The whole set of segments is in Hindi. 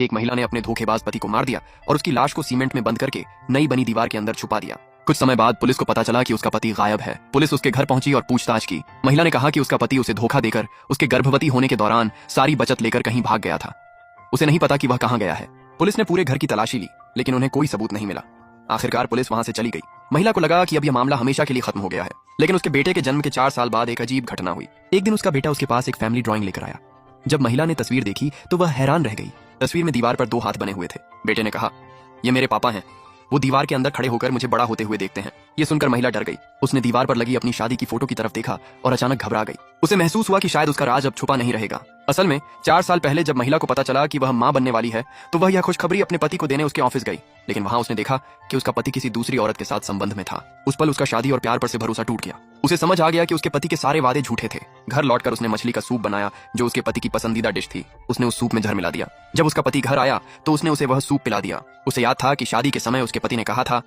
एक महिला ने अपने धोखेबाज पति को मार दिया और उसकी लाश को सीमेंट में बंद करके नई बनी दीवार के अंदर छुपा दिया। कुछ समय बाद पुलिस को पता चला कि उसका पति गायब है। पुलिस उसके घर पहुंची और पूछताछ की। महिला ने कहा कि उसका पति उसे धोखा देकर उसके गर्भवती होने के दौरान सारी बचत लेकर कहीं भाग गया था। उसे नहीं पता कि वह कहां गया है। पुलिस ने पूरे घर की तलाशी ली लेकिन उन्हें कोई सबूत नहीं मिला। आखिरकार पुलिस वहां से चली गई। महिला को लगा कि अब यह मामला हमेशा के लिए खत्म हो गया है, लेकिन उसके बेटे के जन्म के 4 साल बाद एक अजीब घटना हुई। एक दिन उसका बेटा उसके पास एक फैमिली ड्राइंग लेकर आया। जब महिला ने तस्वीर देखी तो वह हैरान रह गई। तस्वीर में दीवार पर 2 हाथ बने हुए थे। बेटे ने कहा, ये मेरे पापा हैं, वो दीवार के अंदर खड़े होकर मुझे बड़ा होते हुए देखते हैं। ये सुनकर महिला डर गई। उसने दीवार पर लगी अपनी शादी की फोटो की तरफ देखा और अचानक घबरा गई। उसे महसूस हुआ कि शायद उसका राज अब छुपा नहीं रहेगा। असल में 4 साल पहले जब महिला को पता चला कि वह मां बनने वाली है तो वह यह खुशखबरी अपने पति को देने उसके ऑफिस गई, लेकिन वहां उसने देखा कि उसका पति किसी दूसरी औरत के साथ संबंध में था। उस पल उसका शादी और प्यार पर से भरोसा टूट गया। उसे समझ आ गया कि उसके पति के सारे वादे झूठे थे। घर लौटकर उसने मछली का सूप बनाया जो उसके पति की पसंदीदा डिश थी। उसने उस सूप में जहर मिला दिया। जब उसका पति घर आया तो उसने उसे वह सूप पिला दिया। उसे याद था कि शादी के समय उसके पति ने कहा था,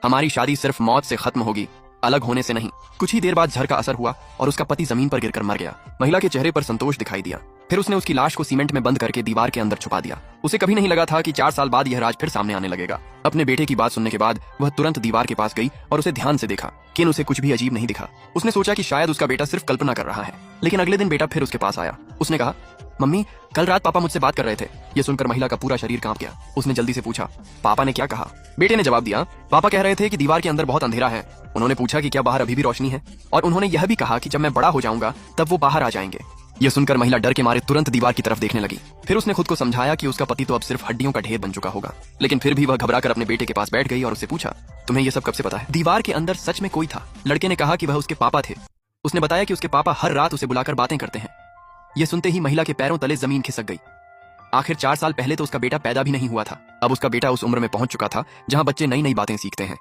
हमारी शादी सिर्फ मौत से खत्म होगी, अलग होने से नहीं। कुछ ही देर बाद जहर का असर हुआ और उसका पति जमीन पर गिरकर मर गया। महिला के चेहरे पर संतोष दिखाई दिया। फिर उसने उसकी लाश को सीमेंट में बंद करके दीवार के अंदर छुपा दिया। उसे कभी नहीं लगा था कि 4 साल बाद यह राज फिर सामने आने लगेगा। अपने बेटे की बात सुनने के बाद वह तुरंत दीवार के पास गई और उसे ध्यान से देखा, लेकिन उसे कुछ भी अजीब नहीं दिखा। उसने सोचा कि शायद उसका बेटा सिर्फ कल्पना कर रहा है, लेकिन अगले दिन बेटा फिर उसके पास आया। उसने कहा, मम्मी, कल रात पापा मुझसे बात कर रहे थे। यह सुनकर महिला का पूरा शरीर कांप गया। उसने जल्दी से पूछा, पापा ने क्या कहा? बेटे ने जवाब दिया, पापा कह रहे थे कि दीवार के अंदर बहुत अंधेरा है। उन्होंने पूछा कि क्या बाहर अभी भी रोशनी है, और उन्होंने यह भी कहा कि जब मैं बड़ा हो जाऊंगा तब वो बाहर आ जाएंगे। यह सुनकर महिला डर के मारे तुरंत दीवार की तरफ देखने लगी। फिर उसने खुद को समझाया कि उसका पति तो अब सिर्फ हड्डियों का ढेर बन चुका होगा, लेकिन फिर भी वह घबराकर अपने बेटे के पास बैठ गई और उससे पूछा, तुम्हें यह सब कब से पता है? दीवार के अंदर सच में कोई था। लड़के ने कहा कि वह उसके पापा थे। उसने बताया कि उसके पापा हर रात उसे बुलाकर बातें करते हैं। यह सुनते ही महिला के पैरों तले जमीन खिसक गई। आखिर 4 साल पहले तो उसका बेटा पैदा भी नहीं हुआ था। अब उसका बेटा उस उम्र में पहुंच चुका था जहां बच्चे नई नई बातें सीखते हैं।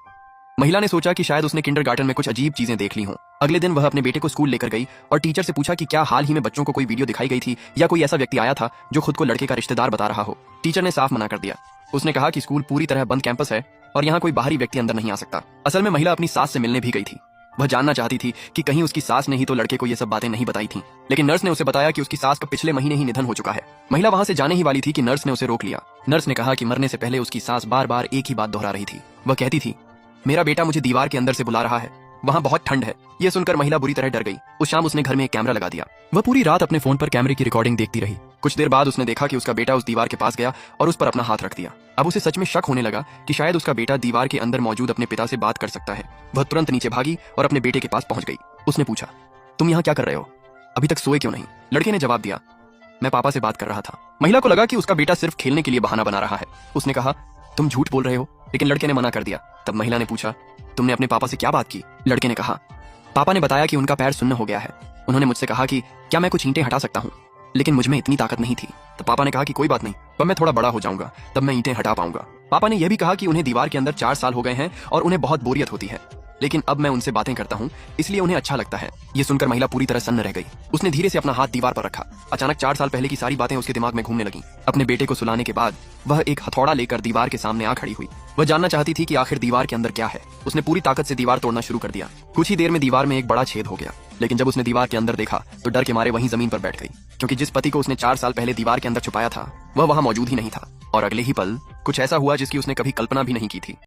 महिला ने सोचा कि शायद उसने किंडरगार्टन में कुछ अजीब चीजें देख ली हों। अगले दिन वह अपने बेटे को स्कूल लेकर गई और टीचर से पूछा कि क्या हाल ही में बच्चों को कोई वीडियो दिखाई गई थी या कोई ऐसा व्यक्ति आया था जो खुद को लड़के का रिश्तेदार बता रहा हो। टीचर ने साफ मना कर दिया। उसने कहा कि स्कूल पूरी तरह बंद कैंपस है और यहाँ कोई बाहरी व्यक्ति अंदर नहीं आ सकता। असल में महिला अपनी सास से मिलने भी गई थी। वह जानना चाहती थी कि कहीं उसकी सास ने ही तो लड़के को ये सब बातें नहीं बताई थीं। लेकिन नर्स ने उसे बताया कि उसकी सास का पिछले महीने ही निधन हो चुका है। महिला वहां से जाने ही वाली थी कि नर्स ने उसे रोक लिया। नर्स ने कहा कि मरने से पहले उसकी सास बार बार एक ही बात दोहरा रही थी। वह कहती थी, मेरा बेटा मुझे दीवार के अंदर से बुला रहा है, वहां बहुत ठंड है। यह सुनकर महिला बुरी तरह डर गई। उस शाम उसने घर में एक कैमरा लगा दिया। वह पूरी रात अपने फोन पर कैमरे की रिकॉर्डिंग देखती रही। कुछ देर बाद उसने देखा कि उसका बेटा उस दीवार के पास गया और उस पर अपना हाथ रख दिया। अब उसे सच में शक होने लगा कि शायद उसका बेटा दीवार के अंदर मौजूद अपने पिता से बात कर सकता है। वह तुरंत नीचे भागी और अपने बेटे के पास पहुंच गई। उसने पूछा, तुम यहाँ क्या कर रहे हो? अभी तक सोए क्यों नहीं? लड़के ने जवाब दिया, मैं पापा से बात कर रहा था। महिला को लगा कि उसका बेटा सिर्फ खेलने के लिए बहाना बना रहा है। उसने कहा, तुम झूठ बोल रहे हो, लेकिन लड़के ने मना कर दिया। तब महिला ने पूछा, तुमने अपने पापा से क्या बात की? लड़के ने कहा, पापा ने बताया कि उनका पैर सुन्न हो गया है। उन्होंने मुझसे कहा कि क्या मैं कुछ ईंटें हटा सकता हूँ, लेकिन मुझ में इतनी ताकत नहीं थी। तो पापा ने कहा कि कोई बात नहीं, जब मैं थोड़ा बड़ा हो जाऊंगा तब मैं ईंटें हटा पाऊंगा। पापा ने यह भी कहा कि उन्हें दीवार के अंदर 4 साल हो गए हैं और उन्हें बहुत बोरियत होती है, लेकिन अब मैं उनसे बातें करता हूँ इसलिए उन्हें अच्छा लगता है। ये सुनकर महिला पूरी तरह सन्न रह गई। उसने धीरे से अपना हाथ दीवार पर रखा। अचानक 4 साल पहले की सारी बातें उसके दिमाग में घूमने लगीं। अपने बेटे को सुलाने के बाद वह एक हथौड़ा लेकर दीवार के सामने आ खड़ी हुई। वह जानना चाहती थी कि आखिर दीवार के अंदर क्या है। उसने पूरी ताकत से दीवार तोड़ना शुरू कर दिया। कुछ ही देर में दीवार में एक बड़ा छेद हो गया, लेकिन जब उसने दीवार के अंदर देखा तो डर के मारे वहीं जमीन पर बैठ गई, क्योंकि जिस पति को उसने 4 साल पहले दीवार के अंदर छुपाया था वह वहां मौजूद ही नहीं था। और अगले ही पल कुछ ऐसा हुआ जिसकी उसने कभी कल्पना भी नहीं की थी।